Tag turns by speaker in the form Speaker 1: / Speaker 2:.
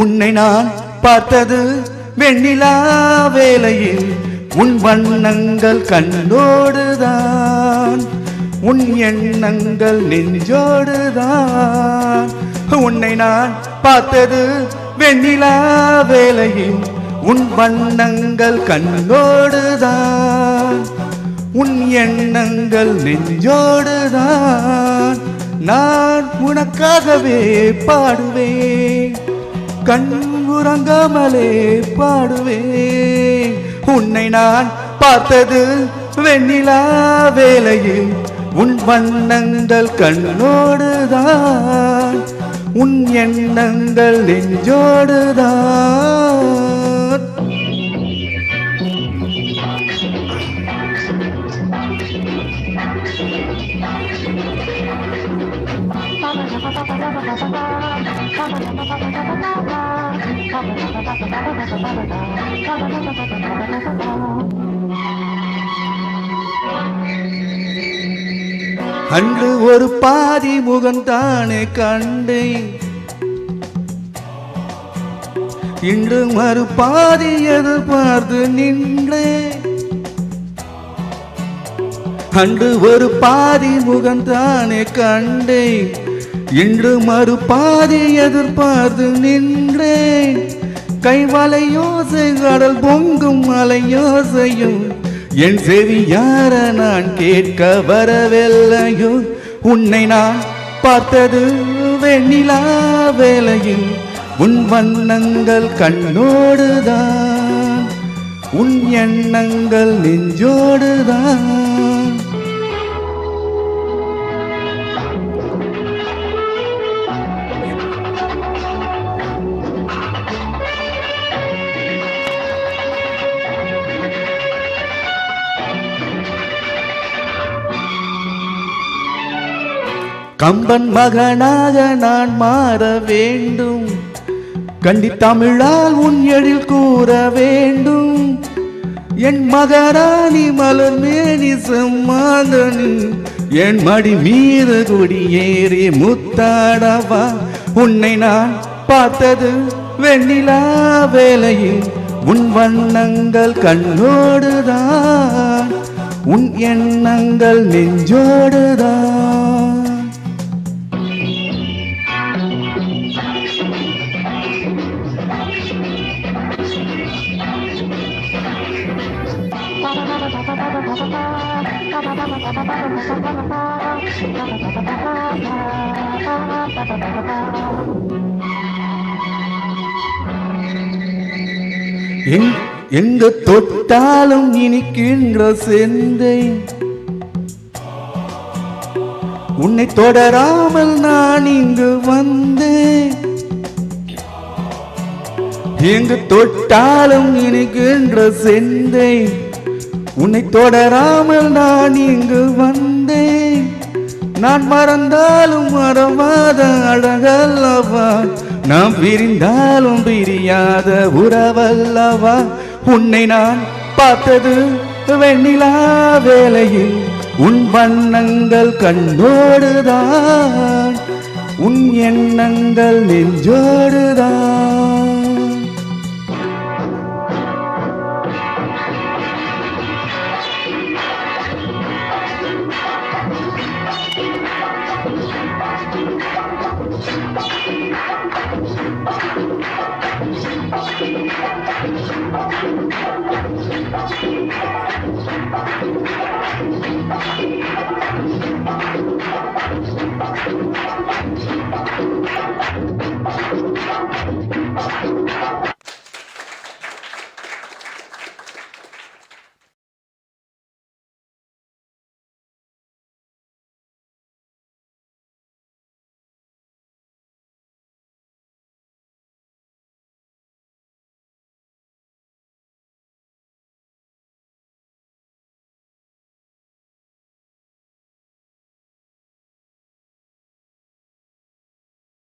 Speaker 1: உன்னை நான் பார்த்தது வெண்ணிலா வேளையில் உன் வண்ணங்கள் கண்ணோடுதான், உன் எண்ணங்கள் நெஞ்சோடுதான். உன்னை நான் பார்த்தது வெண்ணிலா வேளையில் உன் வண்ணங்கள் கண்ணோடுதான், உன் எண்ணங்கள் நெஞ்சோடுதான். நான் உனக்காகவே பாடுவேன், கண் உறங்காமலே பாடுவேன். உன்னை நான் பார்த்தது வெண்ணிலா வேளையில் உன் வண்ணங்கள் கண்ணோடுதான், உன் எண்ணங்கள் நெஞ்சோடுதான். அன்று ஒரு பாதி முகந்தானே கண்டேன், இன்று மறுபாதி எதிர்பார்த்து நின்றேன். அன்று ஒரு பாதி முகந்தானே கண்டேன், இன்று மறுபாதி எதிர்பார்த்து நின்றேன். கைவலையோசை கடல் பொங்கும் அலையோசையும் என் செவி யார நான் கேட்க வரவில்லையோ. உன்னை நான் பார்த்தது வெண்ணிலா வேளையில் உன் வண்ணங்கள் கண்ணோடுதான், உன் எண்ணங்கள் நெஞ்சோடுதான். கம்பன் மகனாக நான் மாற வேண்டும், கண்டி தமிழால் உன் எழில் கூற வேண்டும். என் மகராணி மலர் மேனி செம்மாந்தனி என் மடி மீது குடியேறி முத்தாடவா. உன்னை நான் பார்த்தது வெண்ணிலா வேளையில் உன் வண்ணங்கள் கண்ணோடுதான், உன் எண்ணங்கள் நெஞ்சோடுதான். எங்கு தொட்டாலும் இனிக்கின்ற செந்தை, உன்னை தொடராமல் நான் இங்கு வந்தேன். எங்கு தொட்டாலும் இனிக்கின்ற செந்தை, உன்னை தொடராமல் நான் இங்கு வந்தேன். நான் மறந்தாலும் மறவாத அழகல்லவா, நாம் பிரிந்தாலும் பிரியாத உறவல்லவா. உன்னை நான் பார்த்தது வெண்ணிலா வேளையில் உன் வண்ணங்கள் கண்ணோடுதான், உன் எண்ணங்கள் நெஞ்சோடுதான்.